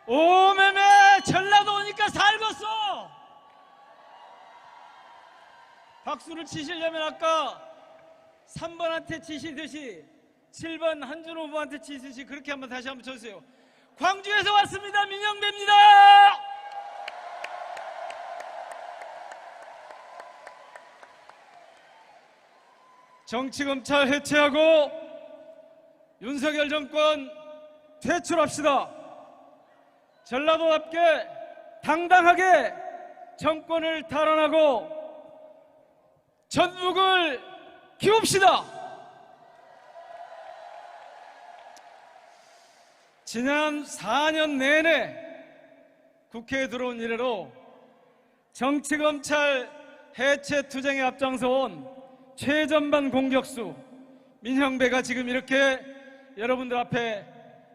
오매매 전라도 오니까 살겄어. 박수를 치시려면 아까 3번한테 치시듯이 7번 한준호 후보한테 치듯이 그렇게 한번 다시 한번 쳐주세요. 광주에서 왔습니다. 민영배입니다. 정치검찰 해체하고 윤석열 정권 퇴출합시다. 전라도답게 당당하게 정권을 탈환하고 전북을 키웁시다. 지난 4년 내내 국회에 들어온 이래로 정치검찰 해체 투쟁에 앞장서온 최전방 공격수 민형배가 지금 이렇게 여러분들 앞에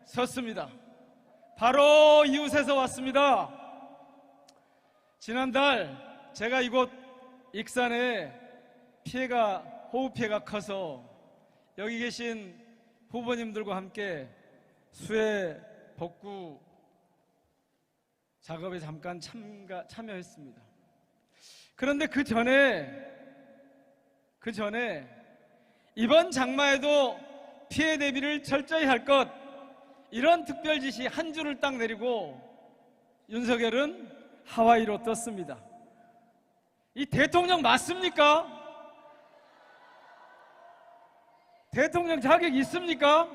섰습니다. 바로 이웃에서 왔습니다. 지난달 제가 이곳 익산에 호우 피해가 커서 여기 계신 후보님들과 함께 수해 복구 작업에 잠깐 참여했습니다. 그런데 그 전에 이번 장마에도 피해 대비를 철저히 할 것, 이런 특별 지시 한 줄을 딱 내리고 윤석열은 하와이로 떴습니다. 이 대통령 맞습니까? 대통령 자격 있습니까?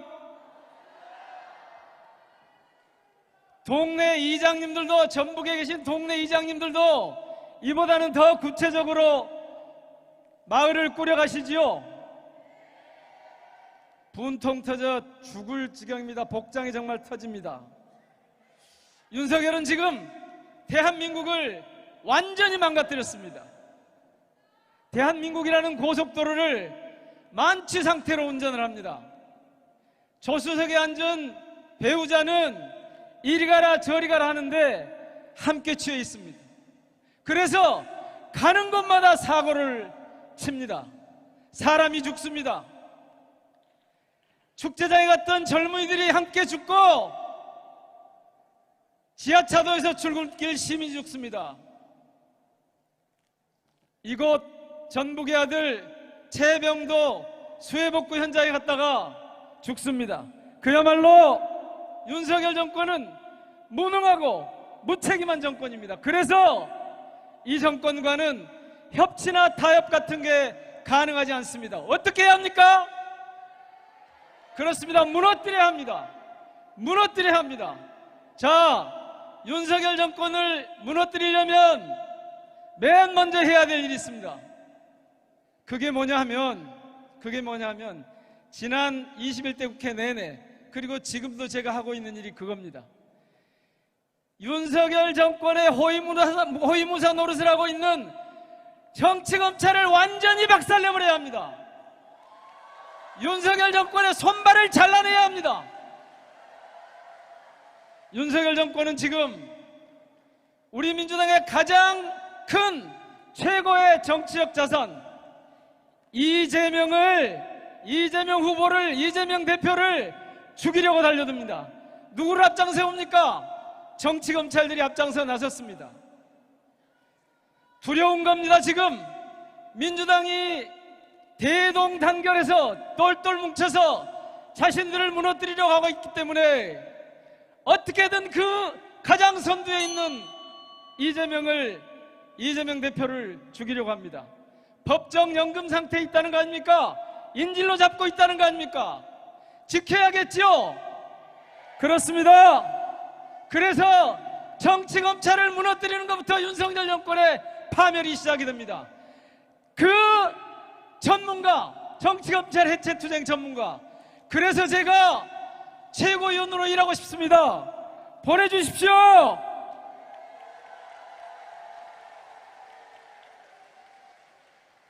동네 이장님들도, 전북에 계신 동네 이장님들도 이보다는 더 구체적으로 마을을 꾸려가시지요. 분통 터져 죽을 지경입니다. 복장이 정말 터집니다. 윤석열은 지금 대한민국을 완전히 망가뜨렸습니다. 대한민국이라는 고속도로를 만취 상태로 운전을 합니다. 조수석에 앉은 배우자는 이리 가라 저리 가라 하는데 함께 취해 있습니다. 그래서 가는 곳마다 사고를 칩니다. 사람이 죽습니다. 축제장에 갔던 젊은이들이 함께 죽고 지하차도에서 출근길 시민이 죽습니다. 이곳 전북의 아들 최병도 수해복구 현장에 갔다가 죽습니다. 그야말로 윤석열 정권은 무능하고 무책임한 정권입니다. 그래서 이 정권과는 협치나 타협 같은 게 가능하지 않습니다. 어떻게 해야 합니까? 그렇습니다. 무너뜨려야 합니다. 무너뜨려야 합니다. 자, 윤석열 정권을 무너뜨리려면 맨 먼저 해야 될 일이 있습니다. 그게 뭐냐 하면 지난 21대 국회 내내, 그리고 지금도 제가 하고 있는 일이 그겁니다. 윤석열 정권의 호위무사 노릇을 하고 있는 정치검찰을 완전히 박살내버려야 합니다. 윤석열 정권의 손발을 잘라내야 합니다. 윤석열 정권은 지금 우리 민주당의 가장 큰 최고의 정치적 자산 이재명 후보를, 이재명 대표를 죽이려고 달려듭니다. 누구를 앞장세웁니까? 정치검찰들이 앞장서 나섰습니다. 두려운 겁니다. 지금 민주당이 대동단결해서 똘똘 뭉쳐서 자신들을 무너뜨리려고 하고 있기 때문에 어떻게든 그 가장 선두에 있는 이재명 대표를 죽이려고 합니다. 법정 연금 상태에 있다는 거 아닙니까? 인질로 잡고 있다는 거 아닙니까? 지켜야겠지요? 그렇습니다. 그래서 정치검찰을 무너뜨리는 것부터 윤석열 정권의 파멸이 시작이 됩니다. 그 전문가, 정치검찰 해체 투쟁 전문가, 그래서 제가 최고위원으로 일하고 싶습니다. 보내주십시오.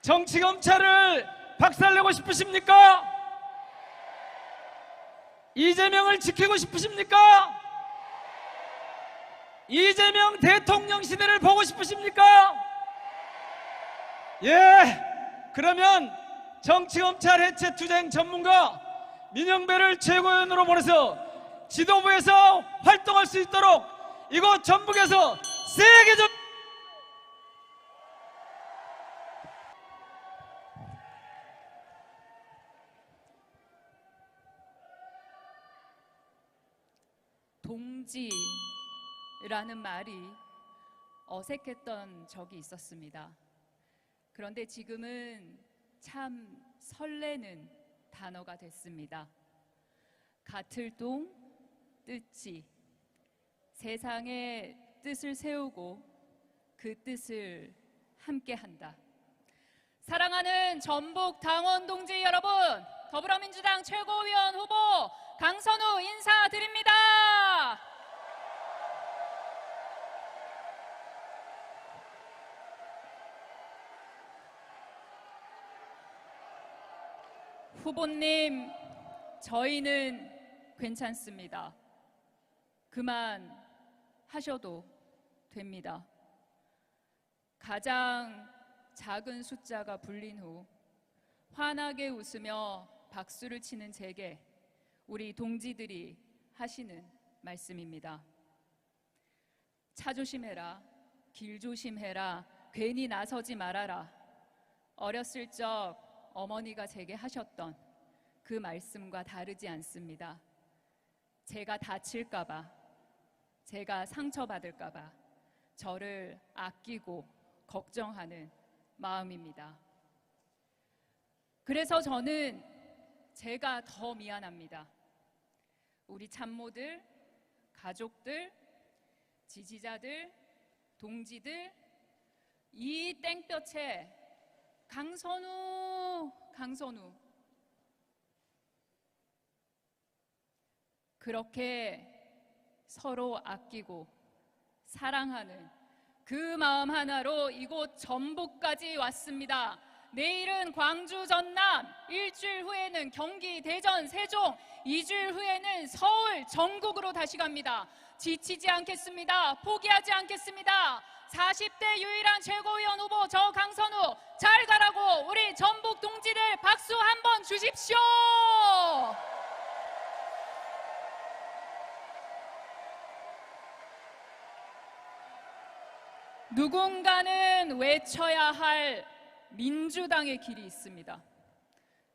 정치검찰을 박살내고 싶으십니까? 이재명을 지키고 싶으십니까? 이재명 대통령 시대를 보고 싶으십니까? 예, 그러면 정치검찰 해체 투쟁 전문가 민영배를 최고위원으로 보내서 지도부에서 활동할 수 있도록 이곳 전북에서 세계적 동지라는 말이 어색했던 적이 있었습니다. 그런데 지금은 참 설레는 단어가 됐습니다. 같을 동, 뜻지. 세상에 뜻을 세우고 그 뜻을 함께한다. 사랑하는 전북 당원 동지 여러분, 더불어민주당 최고위원 후보 강선우 인사드립니다. 후보님, 저희는 괜찮습니다. 그만 하셔도 됩니다. 가장 작은 숫자가 불린 후 환하게 웃으며 박수를 치는 제게 우리 동지들이 하시는 말씀입니다. 차 조심해라, 길 조심해라, 괜히 나서지 말아라. 어렸을 적 어머니가 제게 하셨던 그 말씀과 다르지 않습니다. 제가 다칠까봐, 제가 상처받을까봐 저를 아끼고 걱정하는 마음입니다. 그래서 저는 제가 더 미안합니다. 우리 참모들, 가족들, 지지자들, 동지들, 이 땡볕에 강선우 그렇게 서로 아끼고 사랑하는 그 마음 하나로 이곳 전북까지 왔습니다. 내일은 광주, 전남, 일주일 후에는 경기, 대전, 세종, 2주일 후에는 서울, 전국으로 다시 갑니다. 지치지 않겠습니다. 포기하지 않겠습니다. 40대 유일한 최고위원 후보 저 강선우 잘 가라고 우리 전북 동지들 박수 한번 주십시오. 누군가는 외쳐야 할 민주당의 길이 있습니다.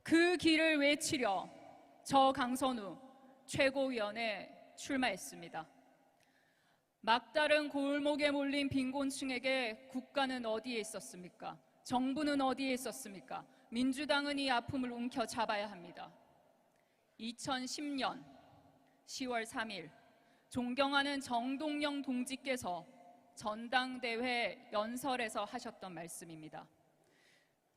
그 길을 외치려 저 강선우 최고위원에 출마했습니다. 막다른 골목에 몰린 빈곤층에게 국가는 어디에 있었습니까? 정부는 어디에 있었습니까? 민주당은 이 아픔을 움켜잡아야 합니다. 2010년 10월 3일 존경하는 정동영 동지께서 전당대회 연설에서 하셨던 말씀입니다.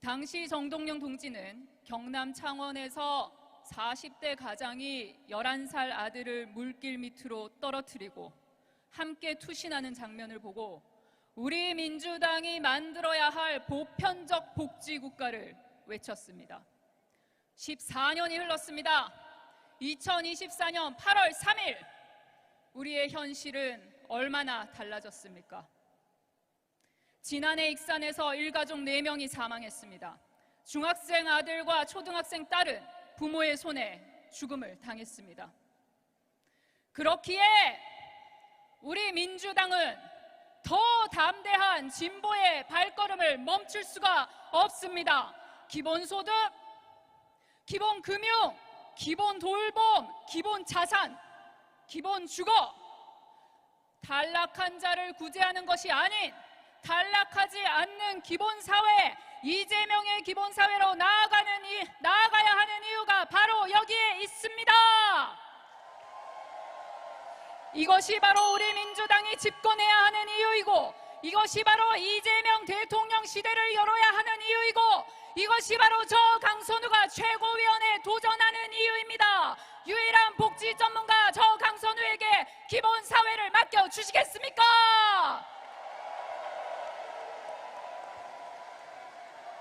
당시 정동영 동지는 경남 창원에서 40대 가장이 11살 아들을 물길 밑으로 떨어뜨리고 함께 투신하는 장면을 보고 우리 민주당이 만들어야 할 보편적 복지국가를 외쳤습니다. 14년이 흘렀습니다. 2024년 8월 3일 우리의 현실은 얼마나 달라졌습니까? 지난해 익산에서 일가족 4명이 사망했습니다. 중학생 아들과 초등학생 딸은 부모의 손에 죽음을 당했습니다. 그렇기에 우리 민주당은 더 담대한 진보의 발걸음을 멈출 수가 없습니다. 기본소득, 기본금융, 기본 돌봄, 기본 자산, 기본 주거, 탈락한 자를 구제하는 것이 아닌 탈락하지 않는 기본사회, 이재명의 기본사회로 나아가야 하는 이유가 바로 여기에 있습니다. 이것이 바로 우리 민주당이 집권해야 하는 이유이고, 이것이 바로 이재명 대통령 시대를 열어야 하는 이유이고, 이것이 바로 저 강선우가 최고위원에 도전하는 이유입니다. 유일한 복지 전문가 저 강선우에게 기본사회를 맡겨주시겠습니까?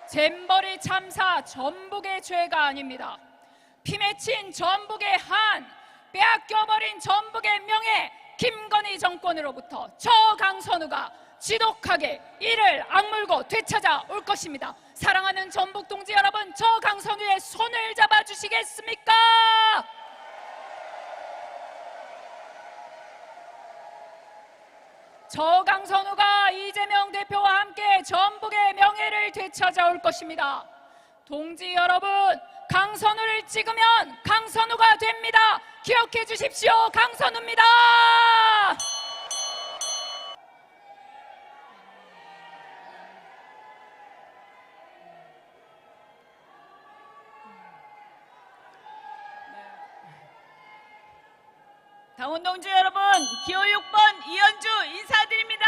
잼버리 참사 전북의 죄가 아닙니다. 피 맺힌 전북의 한, 빼앗겨버린 전북의 명예, 김건희 정권으로부터 저 강선우가 지독하게 이를 악물고 되찾아 올 것입니다. 사랑하는 전북 동지 여러분, 저 강선우의 손을 잡아주시겠습니까? 저 강선우가 이재명 대표와 함께 전북의 명예를 되찾아올 것입니다. 동지 여러분, 강선우를 찍으면 강선우가 됩니다. 기억해 주십시오. 강선우입니다. 당원 동지 여러분, 기호 6번 이현주 인사드립니다.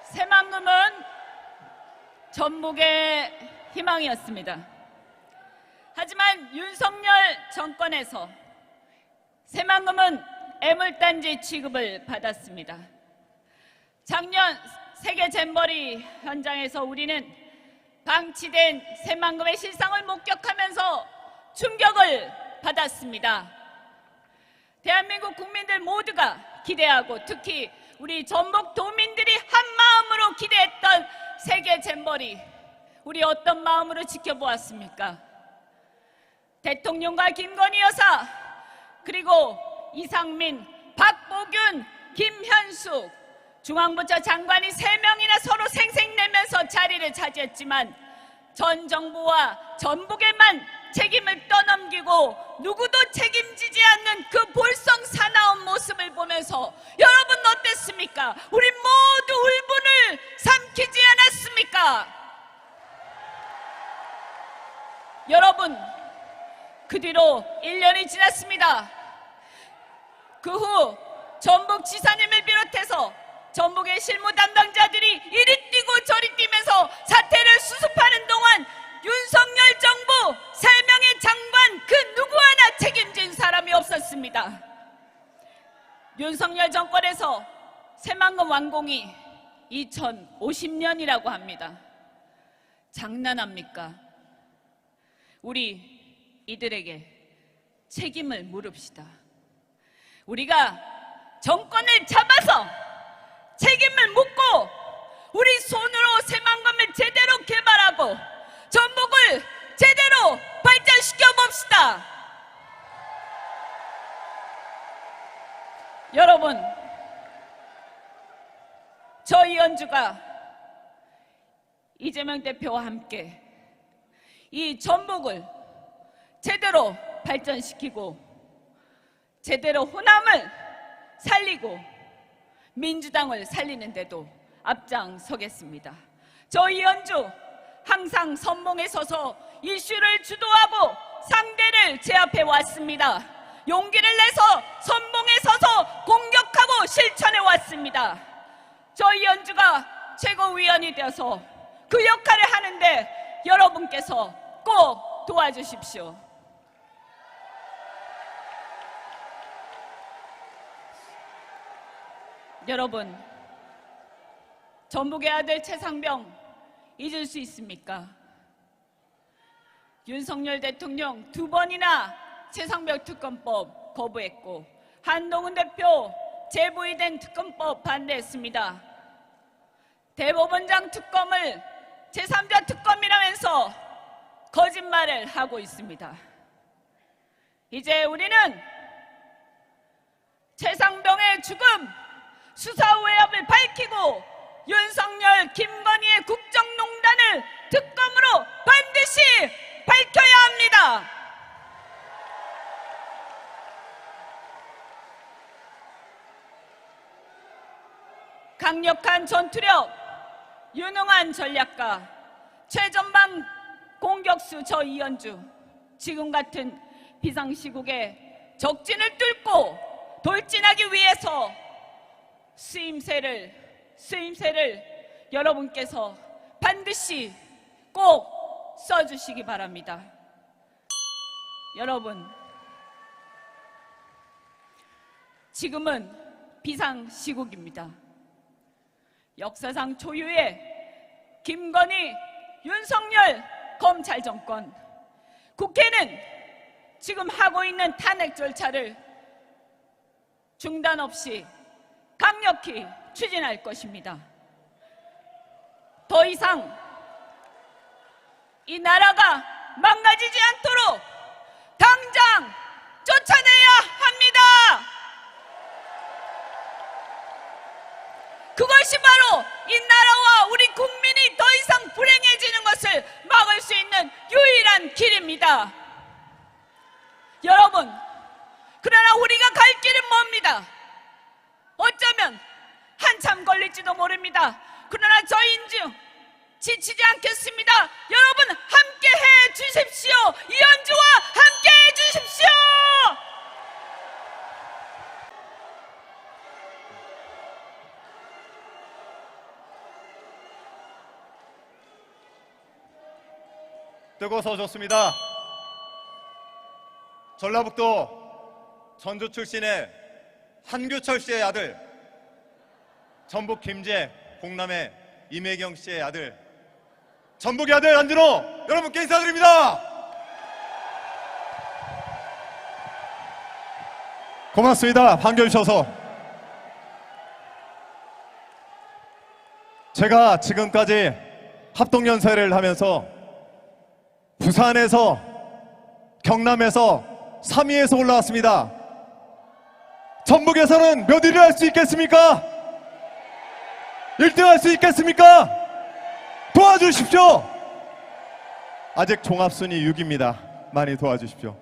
새만금은 전북의 희망이었습니다. 하지만 윤석열 정권에서 새만금은 애물단지 취급을 받았습니다. 작년 세계 잼버리 현장에서 우리는 방치된 새만금의 실상을 목격하면서 충격을 받았습니다. 대한민국 국민들 모두가 기대하고 특히 우리 전북 도민들이 한마음으로 기대했던 세계 잼버리, 우리 어떤 마음으로 지켜보았습니까? 대통령과 김건희 여사, 그리고 이상민, 박보균, 김현숙, 중앙부처 장관이 3명이나 서로 생색내면서 자리를 차지했지만 전 정부와 전북에만 책임을 떠넘기고 누구도 책임지지 않는 그 볼썽사나운 모습을 보면서 여러분 어땠습니까? 우리 모두 울분을 삼키지 않았습니까? 여러분, 그 뒤로 1년이 지났습니다. 그 후 전북지사님을 비롯해서 전북의 실무 담당자들이 이리 뛰고 저리 뛰면서 사태를 수습하는 동안 윤석열 정부 3명의 장관 그 누구 하나 책임진 사람이 없었습니다. 윤석열 정권에서 새만금 완공이 2050년이라고 합니다. 장난합니까? 우리 이들에게 책임을 물읍시다. 우리가 정권을 잡아서 책임을 묻고 우리 손으로 새만금을 제대로 개발하고 전북을 제대로 발전시켜 봅시다. 여러분, 저 이현주가 이재명 대표와 함께 이 전북을 제대로 발전시키고 제대로 호남을 살리고 민주당을 살리는 데도 앞장서겠습니다. 저 이현주 항상 선봉에 서서 이슈를 주도하고 상대를 제압해 왔습니다. 용기를 내서 선봉에 서서 공격하고 실천해 왔습니다. 저 이현주가 최고위원이 되어서 그 역할을 하는데 여러분께서 꼭 도와주십시오. 여러분, 전북의 아들 최상병 잊을 수 있습니까? 윤석열 대통령 2번이나 최상병 특검법 거부했고 한동훈 대표 재부의된 특검법 반대했습니다. 대법원장 특검을 제3자 특검이라면서 거짓말을 하고 있습니다. 이제 우리는 최상병의 죽음 수사 외압을 밝히고 윤석열, 김건희의 국정농단을 특검으로 반드시 밝혀야 합니다. 강력한 전투력, 유능한 전략가, 최전방 공격수 저 이현주, 지금 같은 비상시국에 적진을 뚫고 돌진하기 위해서 쓰임새를 여러분께서 반드시 꼭 써주시기 바랍니다. 여러분, 지금은 비상시국입니다. 역사상 초유의 김건희, 윤석열 검찰 정권, 국회는 지금 하고 있는 탄핵 절차를 중단 없이 강력히 추진할 것입니다. 더 이상 이 나라가 망가지지 않도록 당장 그것이 바로 이 나라와 우리 국민이 더 이상 불행해지는 것을 막을 수 있는 유일한 길입니다. 여러분, 그러나 우리가 갈 길은 멉니다. 어쩌면 한참 걸릴지도 모릅니다. 그러나 저희 인주 지치지 않겠습니다. 여러분 함께 해 주십시오. 이현주와 함께 해 주십시오. 뜨거워서 좋습니다. 전라북도 전주 출신의 한규철 씨의 아들, 전북 김제, 공남의 임혜경 씨의 아들, 전북의 아들 안준호, 여러분께 인사드립니다. 고맙습니다. 반겨주셔서. 제가 지금까지 합동연설을 하면서 부산에서, 경남에서 3위에서 올라왔습니다. 전북에서는 몇 위를 할 수 있겠습니까? 1등 할 수 있겠습니까? 도와주십시오. 아직 종합순위 6위입니다. 많이 도와주십시오.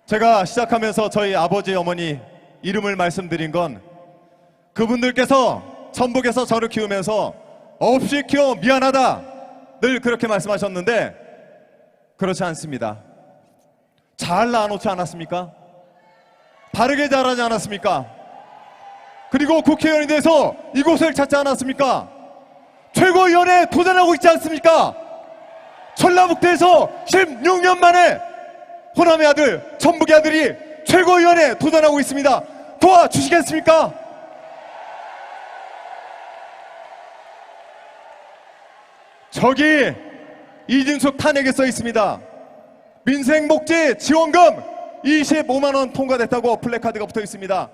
제가 시작하면서 저희 아버지 어머니 이름을 말씀드린 건 그분들께서 전북에서 저를 키우면서 없이 키워 미안하다 늘 그렇게 말씀하셨는데 그렇지 않습니다. 잘 낳아놓지 않았습니까? 바르게 자라지 않았습니까? 그리고 국회의원이 돼서 이곳을 찾지 않았습니까? 최고위원에 도전하고 있지 않습니까? 전라북도에서 16년 만에 호남의 아들, 전북의 아들이 최고위원에 도전하고 있습니다. 도와주시겠습니까? 저기 이진숙 탄핵에 써 있습니다. 민생복지 지원금 25만원 통과됐다고 플래카드가 붙어 있습니다.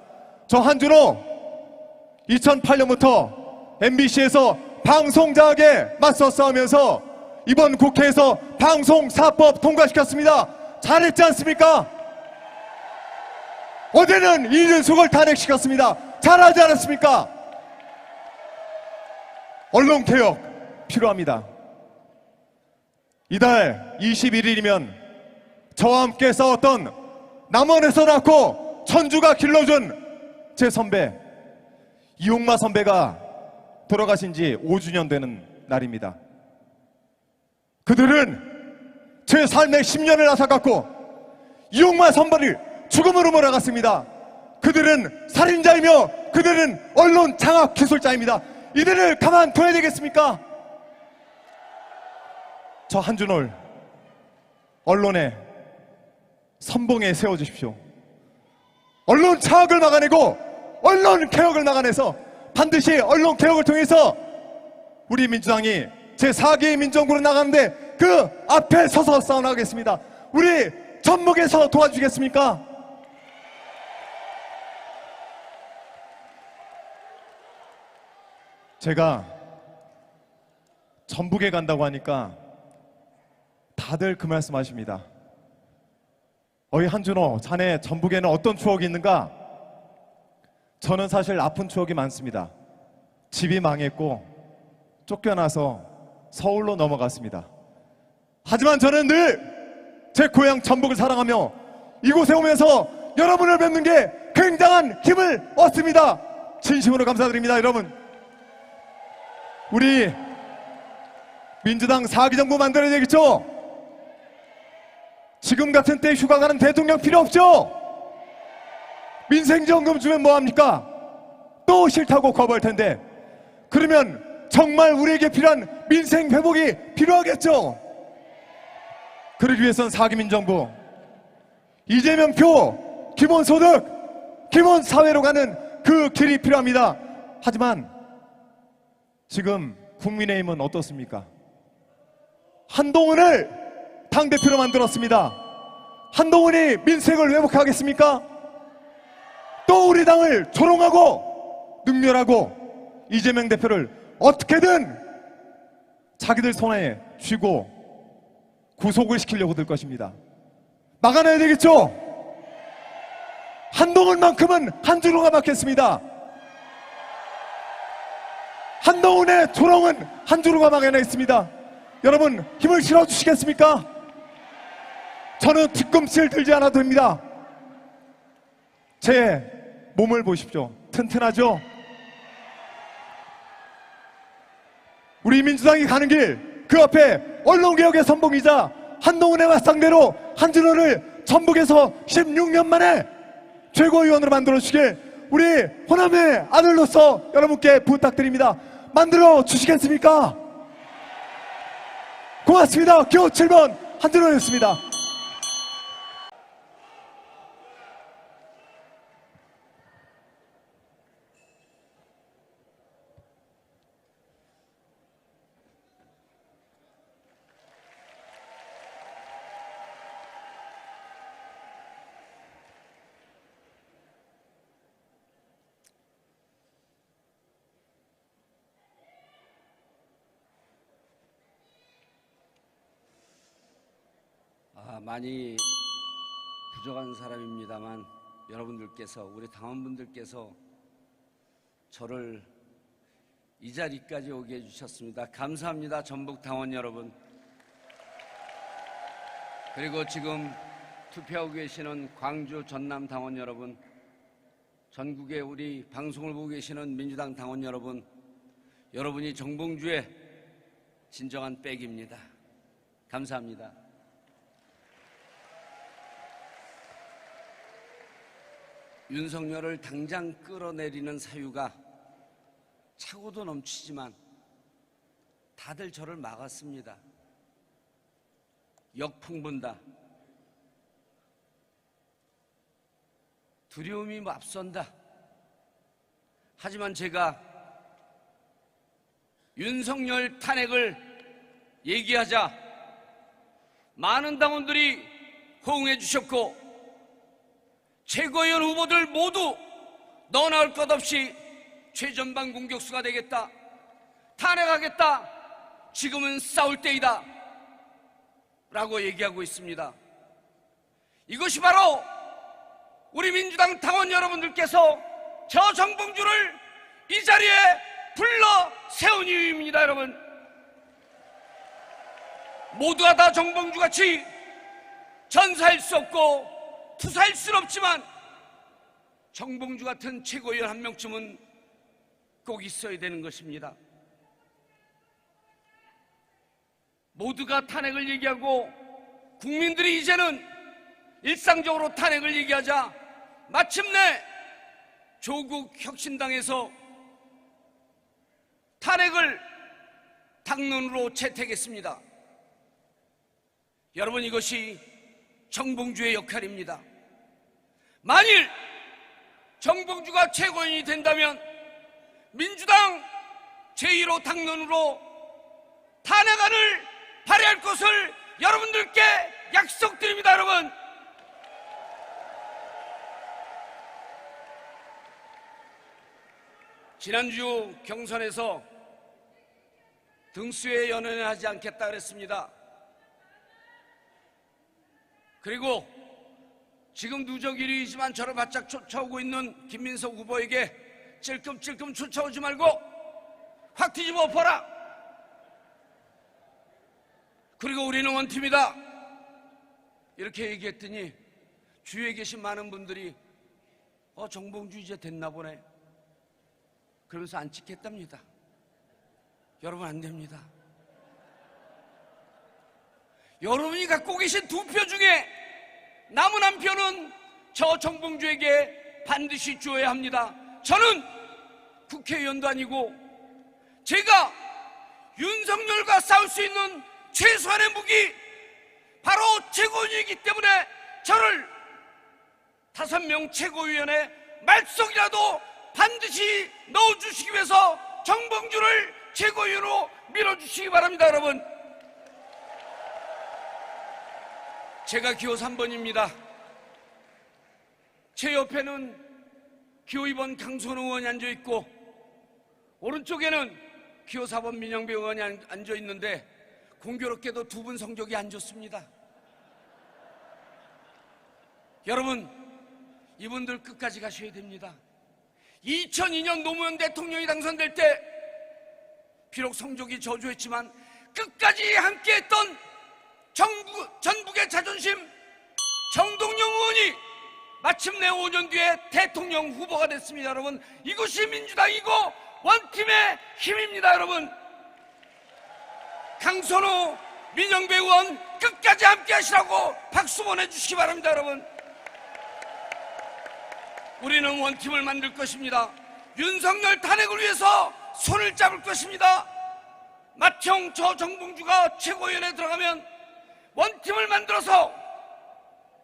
저 한준호 2008년부터 MBC에서 방송자학에 맞서 싸우면서 이번 국회에서 방송사법 통과시켰습니다. 잘했지 않습니까? 어제는 이준숙을 탄핵시켰습니다. 잘하지 않았습니까? 언론개혁 필요합니다. 이달 21일이면 저와 함께 싸웠던 남원에서 낳고 천주가 길러준 제 선배 이용마 선배가 돌아가신 지 5주년 되는 날입니다. 그들은 제 삶의 10년을 앗아갔고 이용마 선배를 죽음으로 몰아갔습니다. 그들은 살인자이며 그들은 언론 장악 기술자입니다. 이들을 가만둬야 되겠습니까? 저 한준호를 언론의 선봉에 세워주십시오. 언론 장악을 막아내고 언론 개혁을 막아내서 반드시 언론 개혁을 통해서 우리 민주당이 제4기의 민정부로 나가는데 그 앞에 서서 싸워나가겠습니다. 우리 전북에서 도와주시겠습니까? 제가 전북에 간다고 하니까 다들 그 말씀 하십니다. 어이 한준호, 자네 전북에는 어떤 추억이 있는가? 저는 사실 아픈 추억이 많습니다. 집이 망했고 쫓겨나서 서울로 넘어갔습니다. 하지만 저는 늘 제 고향 전북을 사랑하며 이곳에 오면서 여러분을 뵙는 게 굉장한 힘을 얻습니다. 진심으로 감사드립니다. 여러분, 우리 민주당 4기 정부 만들어야 되겠죠? 지금 같은 때 휴가 가는 대통령 필요 없죠? 민생지원금 주면 뭐합니까? 또 싫다고 거부할 텐데, 그러면 정말 우리에게 필요한 민생 회복이 필요하겠죠? 그러기 위해서는 4기 민정부, 이재명표, 기본소득, 기본사회로 가는 그 길이 필요합니다. 하지만 지금 국민의힘은 어떻습니까? 한동훈을 당대표로 만들었습니다. 한동훈이 민생을 회복하겠습니까? 또 우리 당을 조롱하고 능멸하고 이재명 대표를 어떻게든 자기들 손에 쥐고 구속을 시키려고 들 것입니다. 막아내야 되겠죠? 한동훈만큼은 한준호가 막겠습니다. 한동훈의 조롱은 한 주로가 막연해 있습니다. 여러분 힘을 실어주시겠습니까? 저는 뒤꿈치를 들지 않아도 됩니다. 제 몸을 보십시오. 튼튼하죠? 우리 민주당이 가는 길 그 앞에 언론개혁의 선봉이자 한동훈의 맞상대로 한준호를 전북에서 16년 만에 최고위원으로 만들어주시길 우리 호남의 아들로서 여러분께 부탁드립니다. 만들어 주시겠습니까? 고맙습니다. 기호 7번 한준호였습니다. 많이 부족한 사람입니다만 여러분들께서 우리 당원분들께서 저를 이 자리까지 오게 해주셨습니다. 감사합니다. 전북 당원 여러분. 그리고 지금 투표하고 계시는 광주 전남 당원 여러분, 전국의 우리 방송을 보고 계시는 민주당 당원 여러분, 여러분이 정봉주의 진정한 백입니다. 감사합니다. 윤석열을 당장 끌어내리는 사유가 차고도 넘치지만 다들 저를 막았습니다. 역풍분다. 두려움이 앞선다. 하지만 제가 윤석열 탄핵을 얘기하자 많은 당원들이 호응해 주셨고 최고위원 후보들 모두 너 나올 것 없이 최전방 공격수가 되겠다, 탄핵하겠다, 지금은 싸울 때이다 라고 얘기하고 있습니다. 이것이 바로 우리 민주당 당원 여러분들께서 저 정봉주를 이 자리에 불러 세운 이유입니다. 여러분, 모두가 다 정봉주같이 전사할 수 없고 투사할 수는 없지만 정봉주 같은 최고위원 한 명쯤은 꼭 있어야 되는 것입니다. 모두가 탄핵을 얘기하고 국민들이 이제는 일상적으로 탄핵을 얘기하자 마침내 조국 혁신당에서 탄핵을 당론으로 채택했습니다. 여러분, 이것이 정봉주의 역할입니다. 만일 정봉주가 최고위원이 된다면 민주당 제1호 당론으로 탄핵안을 발의할 것을 여러분들께 약속드립니다. 여러분, 지난주 경선에서 등수에 연연하지 않겠다 그랬습니다. 그리고 지금 누적 1위이지만 저를 바짝 쫓아오고 있는 김민석 후보에게 찔끔찔끔 쫓아오지 말고 확 뒤집어 엎어라. 그리고 우리는 원팀이다 이렇게 얘기했더니 주위에 계신 많은 분들이 정봉주 이제 됐나 보네 그러면서 안 찍겠답니다. 여러분, 안 됩니다. 여러분이 갖고 계신 2표 중에 남은 한 표는 저 정봉주에게 반드시 주어야 합니다. 저는 국회의원도 아니고 제가 윤석열과 싸울 수 있는 최소한의 무기 바로 최고위원이기 때문에 저를 5명 최고위원의 말속이라도 반드시 넣어주시기 위해서 정봉주를 최고위원으로 밀어주시기 바랍니다. 여러분, 제가 기호 3번입니다. 제 옆에는 기호 2번 강선우 의원이 앉아있고 오른쪽에는 기호 4번 민영배 의원이 앉아있는데 공교롭게도 2분 성적이 안 좋습니다. 여러분, 이분들 끝까지 가셔야 됩니다. 2002년 노무현 대통령이 당선될 때 비록 성적이 저조했지만 끝까지 함께했던 전북의 자존심 정동영 의원이 마침내 5년 뒤에 대통령 후보가 됐습니다. 여러분, 이것이 민주당이고 원팀의 힘입니다. 여러분, 강선우, 민영배 의원 끝까지 함께 하시라고 박수 보내주시기 바랍니다. 여러분, 우리는 원팀을 만들 것입니다. 윤석열 탄핵을 위해서 손을 잡을 것입니다. 맏형 저 정봉주가 최고위원회에 들어가면 원팀을 만들어서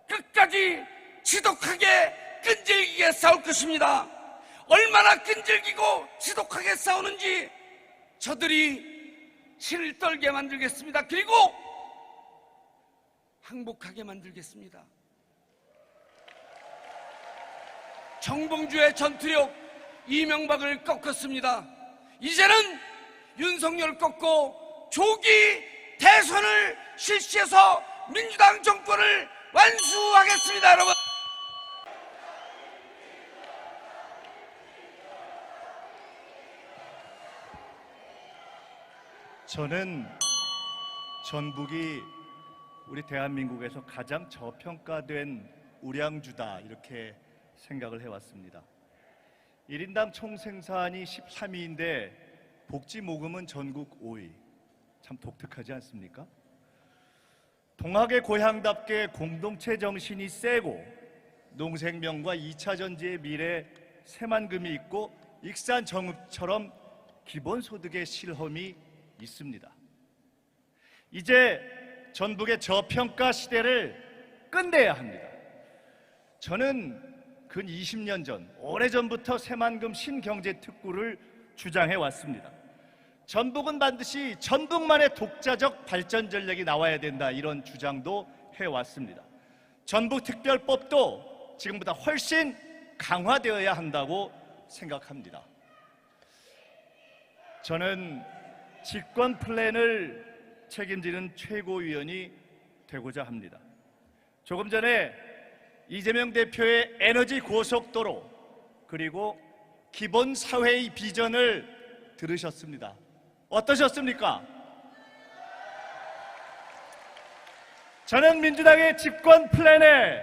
끝까지 지독하게 끈질기게 싸울 것입니다. 얼마나 끈질기고 지독하게 싸우는지 저들이 치를 떨게 만들겠습니다. 그리고 항복하게 만들겠습니다. 정봉주의 전투력 이명박을 꺾었습니다. 이제는 윤석열 꺾고 조기 대선을 실시해서 민주당 정권을 완수하겠습니다. 여러분, 저는 전북이 우리 대한민국에서 가장 저평가된 우량주다 이렇게 생각을 해왔습니다. 1인당 총생산이 13위인데 복지모금은 전국 5위. 참 독특하지 않습니까? 동학의 고향답게 공동체 정신이 세고 농생명과 2차 전지의 미래 새만금이 있고 익산 정읍처럼 기본소득의 실험이 있습니다. 이제 전북의 저평가 시대를 끝내야 합니다. 저는 근 20년 전, 오래전부터 새만금 신경제특구를 주장해 왔습니다. 전북은 반드시 전북만의 독자적 발전 전략이 나와야 된다, 이런 주장도 해왔습니다. 전북특별법도 지금보다 훨씬 강화되어야 한다고 생각합니다. 저는 집권 플랜을 책임지는 최고위원이 되고자 합니다. 조금 전에 이재명 대표의 에너지 고속도로 그리고 기본 사회의 비전을 들으셨습니다. 어떠셨습니까? 저는 민주당의 집권 플랜에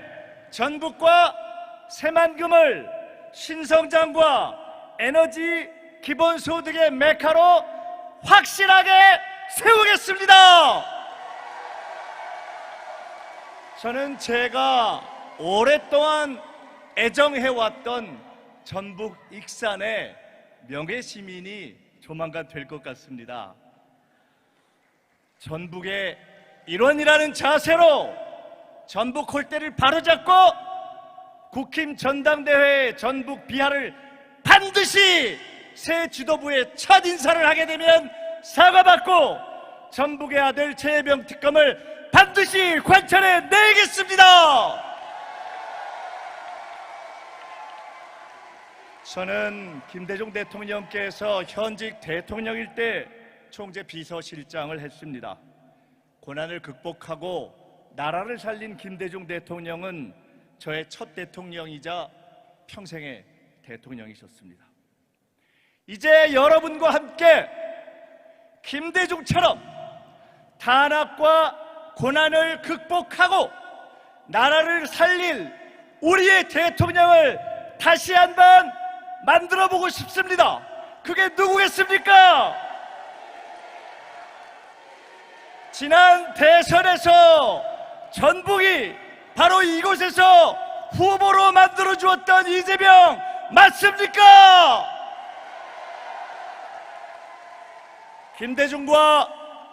전북과 새만금을 신성장과 에너지 기본소득의 메카로 확실하게 세우겠습니다. 저는 제가 오랫동안 애정해왔던 전북 익산의 명예시민이 조만간 될 것 같습니다. 전북의 일원이라는 자세로 전북 콜대를 바로잡고 국힘 전당대회 전북 비하를 반드시 새 지도부의 첫 인사를 하게 되면 사과받고 전북의 아들 최혜병 특검을 반드시 관철해 내겠습니다. 저는 김대중 대통령께서 현직 대통령일 때 총재 비서실장을 했습니다. 고난을 극복하고 나라를 살린 김대중 대통령은 저의 첫 대통령이자 평생의 대통령이셨습니다. 이제 여러분과 함께 김대중처럼 탄압과 고난을 극복하고 나라를 살릴 우리의 대통령을 다시 한번 만들어보고 싶습니다. 그게 누구겠습니까? 지난 대선에서 전북이 바로 이곳에서 후보로 만들어주었던 이재명 맞습니까? 김대중과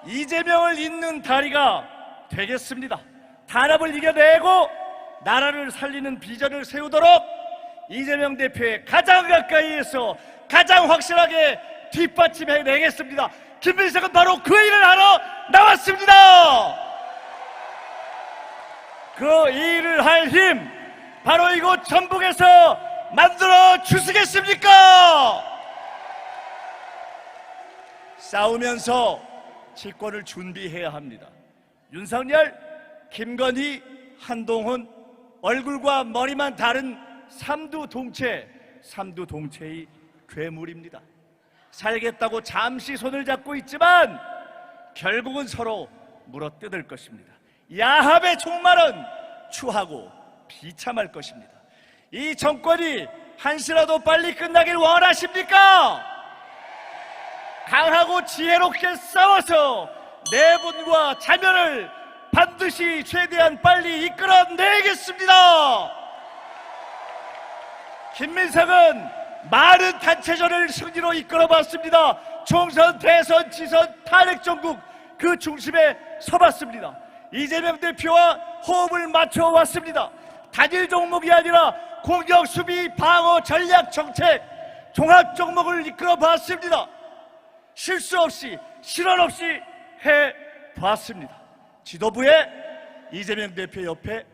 이재명을 잇는 다리가 되겠습니다. 단합을 이겨내고 나라를 살리는 비전을 세우도록 이재명 대표의 가장 가까이에서 가장 확실하게 뒷받침해내겠습니다. 김민석은 바로 그 일을 하러 나왔습니다. 그 일을 할 힘 바로 이곳 전북에서 만들어 주시겠습니까? 싸우면서 집권을 준비해야 합니다. 윤석열, 김건희, 한동훈 얼굴과 머리만 다른 삼두동체의 괴물입니다. 살겠다고 잠시 손을 잡고 있지만 결국은 서로 물어뜯을 것입니다. 야합의 종말은 추하고 비참할 것입니다. 이 정권이 한시라도 빨리 끝나길 원하십니까? 강하고 지혜롭게 싸워서 내분과 자멸을 반드시 최대한 빨리 이끌어내겠습니다. 김민석은 많은 단체전을 승리로 이끌어봤습니다. 총선, 대선, 지선, 탄핵 전국 그 중심에 서봤습니다. 이재명 대표와 호흡을 맞춰왔습니다. 단일 종목이 아니라 공격, 수비, 방어, 전략, 정책 종합 종목을 이끌어봤습니다. 실수 없이, 실언 없이 해봤습니다. 지도부에 이재명 대표 옆에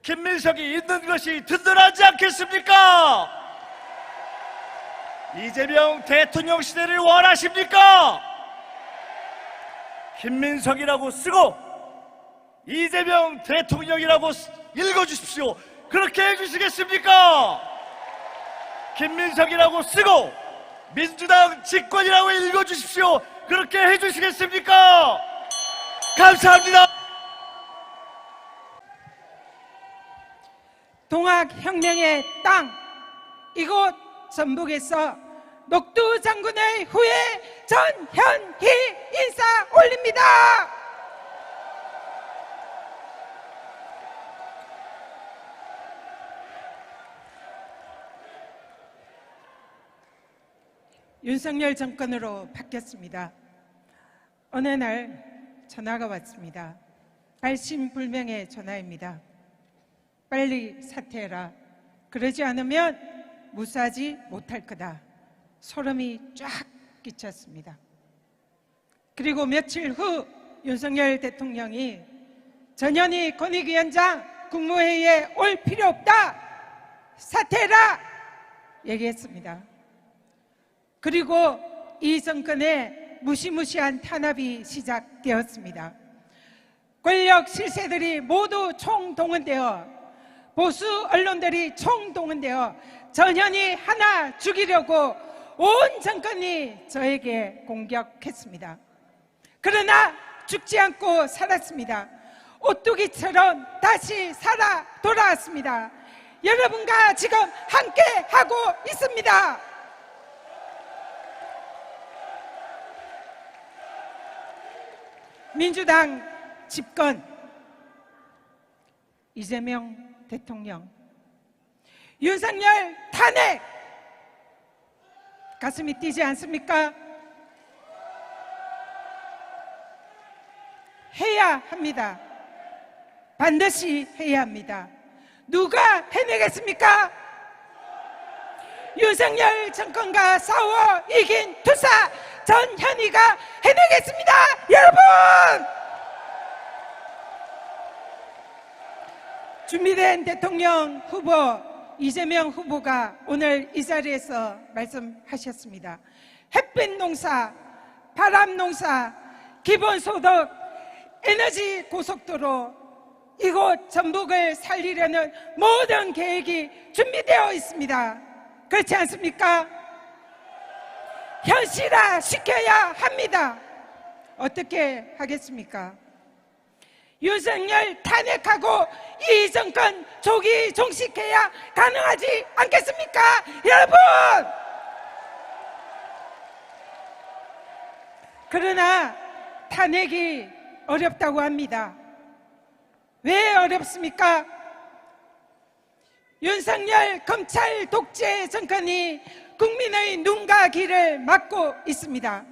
김민석이 있는 것이 든든하지 않겠습니까? 이재명 대통령 시대를 원하십니까? 김민석이라고 쓰고 이재명 대통령이라고 읽어주십시오. 그렇게 해주시겠습니까? 김민석이라고 쓰고 민주당 집권이라고 읽어주십시오. 그렇게 해주시겠습니까? 감사합니다. 동학혁명의 땅 이곳 전북에서 녹두 장군의 후예 전현희 인사 올립니다. 윤석열 정권으로 바뀌었습니다. 어느 날 전화가 왔습니다. 발신불명의 전화입니다. 빨리 사퇴해라. 그러지 않으면 무사하지 못할 거다. 소름이 쫙 끼쳤습니다. 그리고 며칠 후 윤석열 대통령이 전현희 권익위원장 국무회의에 올 필요 없다. 사퇴해라. 얘기했습니다. 그리고 이 정권의 무시무시한 탄압이 시작되었습니다. 권력 실세들이 모두 총동원되어 보수 언론들이 총동원되어 전현희 하나 죽이려고 온 정권이 저에게 공격했습니다. 그러나 죽지 않고 살았습니다. 오뚜기처럼 다시 살아 돌아왔습니다. 여러분과 지금 함께 하고 있습니다. 민주당 집권, 이재명 대통령, 윤석열 탄핵, 가슴이 뛰지 않습니까? 해야 합니다. 반드시 해야 합니다. 누가 해내겠습니까? 윤석열 정권과 싸워 이긴 투사 전현희가 해내겠습니다. 여러분! 준비된 대통령 후보 이재명 후보가 오늘 이 자리에서 말씀하셨습니다. 햇빛 농사, 바람 농사, 기본소득, 에너지 고속도로 이곳 전북을 살리려는 모든 계획이 준비되어 있습니다. 그렇지 않습니까? 현실화 시켜야 합니다. 어떻게 하겠습니까? 윤석열 탄핵하고 이 정권 조기 종식해야 가능하지 않겠습니까? 여러분! 그러나 탄핵이 어렵다고 합니다. 왜 어렵습니까? 윤석열 검찰 독재 정권이 국민의 눈과 귀를 막고 있습니다.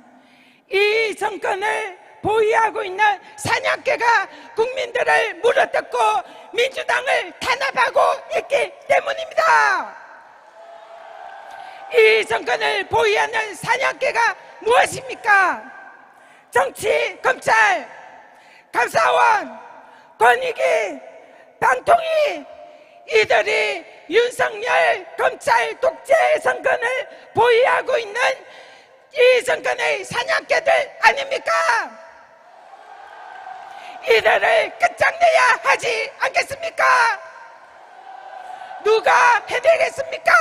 이 정권을 보유하고 있는 사냥개가 국민들을 물어뜯고 민주당을 탄압하고 있기 때문입니다. 이 정권을 보유하는 사냥개가 무엇입니까? 정치, 검찰, 감사원, 권익위, 방통위, 이들이 윤석열 검찰 독재 정권을 보유하고 있는 이 정권의 사냥개들 아닙니까? 이들을 끝장내야 하지 않겠습니까? 누가 해내겠습니까?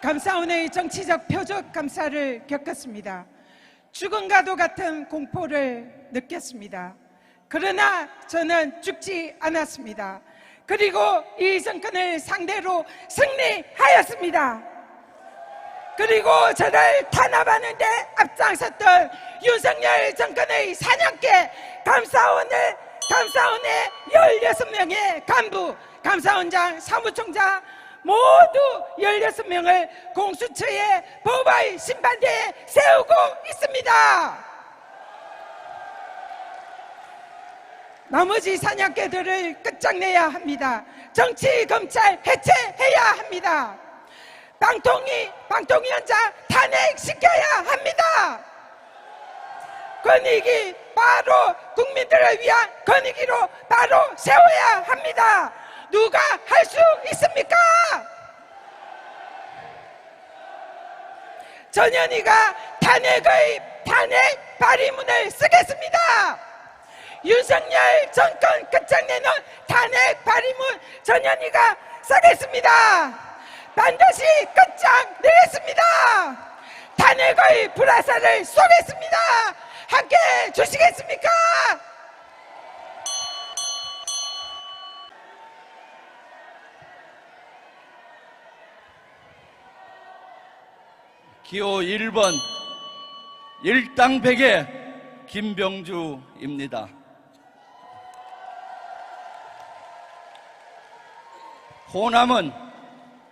감사원의 정치적 표적 감사를 겪었습니다. 죽음과도 같은 공포를 느꼈습니다. 그러나 저는 죽지 않았습니다. 그리고 이 정권을 상대로 승리하였습니다. 그리고 저를 탄압하는 데 앞장섰던 윤석열 정권의 사냥개 감사원의 16명의 간부, 감사원장, 사무총장 모두 16명을 공수처의 법와의 심판대에 세우고 있습니다. 나머지 사냥개들을 끝장내야 합니다. 정치, 검찰 해체해야 합니다. 방통위원장 탄핵시켜야 합니다. 권익이 바로 국민들을 위한 권익위로 바로 세워야 합니다. 누가 할 수 있습니까? 전현희가 탄핵 발의문을 쓰겠습니다. 윤석열 정권 끝장내는 탄핵 발의문 전현희가 쓰겠습니다. 반드시 끝장내겠습니다. 탄핵의 불화살을 쏘겠습니다. 함께 주시겠습니까? 기호 1번 일당백의 김병주입니다. 호남은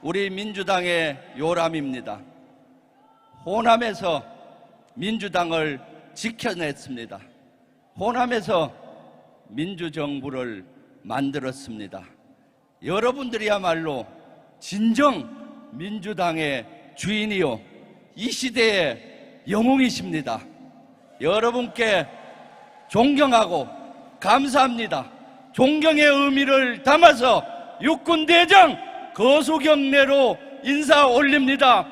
우리 민주당의 요람입니다. 호남에서 민주당을 지켜냈습니다. 호남에서 민주정부를 만들었습니다. 여러분들이야말로 진정 민주당의 주인이요 이 시대의 영웅이십니다. 여러분께 존경하고 감사합니다. 존경의 의미를 담아서 육군대장 거수경례로 인사 올립니다.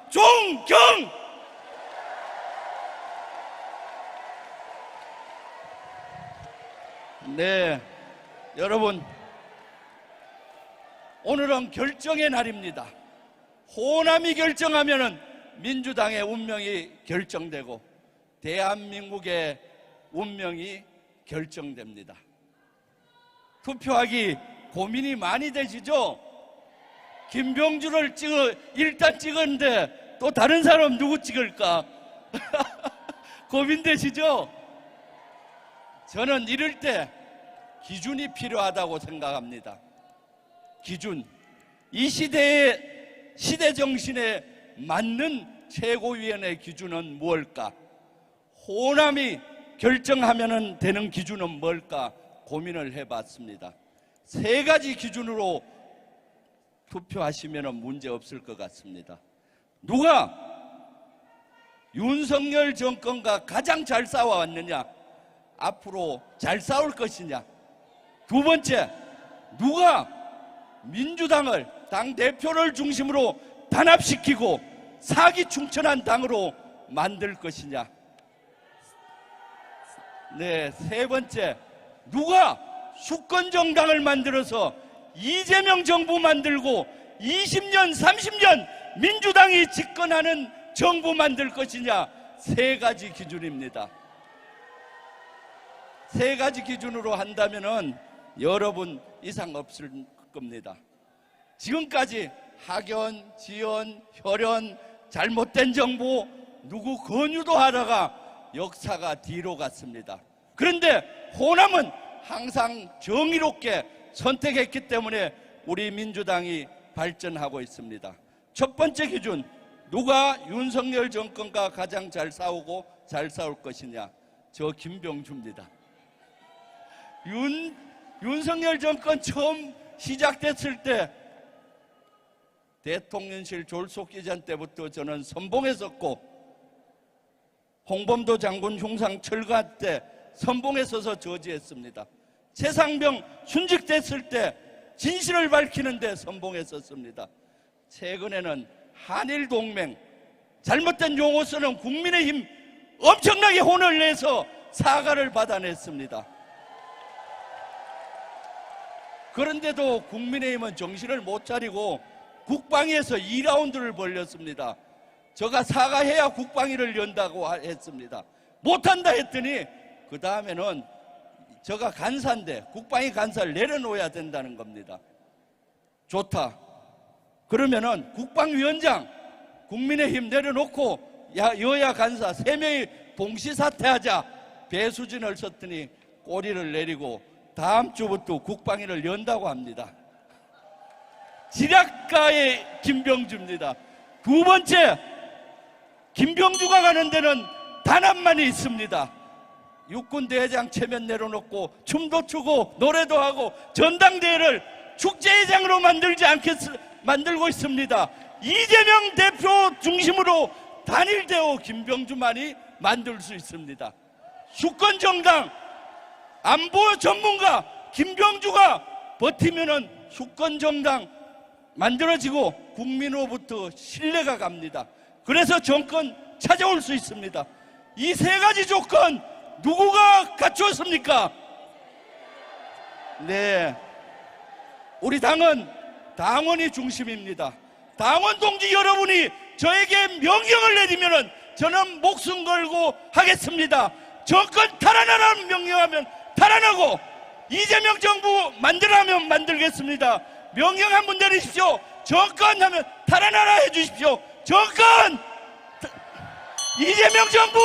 존경! 네, 여러분, 오늘은 결정의 날입니다. 호남이 결정하면은 민주당의 운명이 결정되고 대한민국의 운명이 결정됩니다. 투표하기 고민이 많이 되시죠? 김병주를 일단 찍었는데 또 다른 사람 누구 찍을까? 고민되시죠? 저는 이럴 때 기준이 필요하다고 생각합니다. 기준. 이 시대의 시대 정신에 맞는 최고위원의 기준은 무엇일까? 호남이 결정하면 되는 기준은 뭘까? 고민을 해봤습니다. 세 가지 기준으로 투표하시면 문제 없을 것 같습니다. 누가 윤석열 정권과 가장 잘 싸워왔느냐? 앞으로 잘 싸울 것이냐? 두 번째, 누가 민주당을 당대표를 중심으로 단합시키고 사기충천한 당으로 만들 것이냐? 네, 세 번째, 누가 수권정당을 만들어서 이재명 정부 만들고 20년, 30년 민주당이 집권하는 정부 만들 것이냐? 세 가지 기준입니다. 세 가지 기준으로 한다면은 여러분 이상 없을 겁니다. 지금까지 학연, 지연, 혈연, 잘못된 정보, 누구 권유도 하다가 역사가 뒤로 갔습니다. 그런데 호남은 항상 정의롭게 선택했기 때문에 우리 민주당이 발전하고 있습니다. 첫 번째 기준, 누가 윤석열 정권과 가장 잘 싸우고 잘 싸울 것이냐? 저 김병주입니다. 윤석열 정권 처음 시작됐을 때 대통령실 졸속기전 때부터 저는 선봉했었고 홍범도 장군 흉상 철거할 때 선봉에 서서 저지했습니다. 최상병 순직됐을 때 진실을 밝히는데 선봉했었습니다. 최근에는 한일동맹, 잘못된 용어 쓰는 국민의힘 엄청나게 혼을 내서 사과를 받아냈습니다. 그런데도 국민의힘은 정신을 못 차리고 국방위에서 2라운드를 벌렸습니다. 제가 사과해야 국방위를 연다고 했습니다. 못한다 했더니 그 다음에는 제가 간사인데 국방위 간사를 내려놓아야 된다는 겁니다. 좋다. 그러면은 국방위원장 국민의힘 내려놓고 여야 간사 3명이 봉시사퇴하자 배수진을 썼더니 꼬리를 내리고 다음 주부터 국방위를 연다고 합니다. 지략가의 김병주입니다. 두 번째, 김병주가 가는 데는 단합만이 있습니다. 육군대회장 체면 내려놓고 춤도 추고 노래도 하고 전당대회를 축제회장으로 만들고 있습니다. 이재명 대표 중심으로 단일대우 김병주만이 만들 수 있습니다. 주권정당 안보 전문가 김병주가 버티면은 주권정당 만들어지고 국민으로부터 신뢰가 갑니다. 그래서 정권 찾아올 수 있습니다. 이 세 가지 조건 누구가 갖추었습니까? 네, 우리 당은 당원이 중심입니다. 당원 동지 여러분이 저에게 명령을 내리면은 저는 목숨 걸고 하겠습니다. 정권 탈환하라는 명령하면 탈환하고 이재명 정부 만들라면 만들겠습니다. 명령 한번 내리십시오. 정권 하면 탈환하라 해주십시오. 정권! 이재명 정부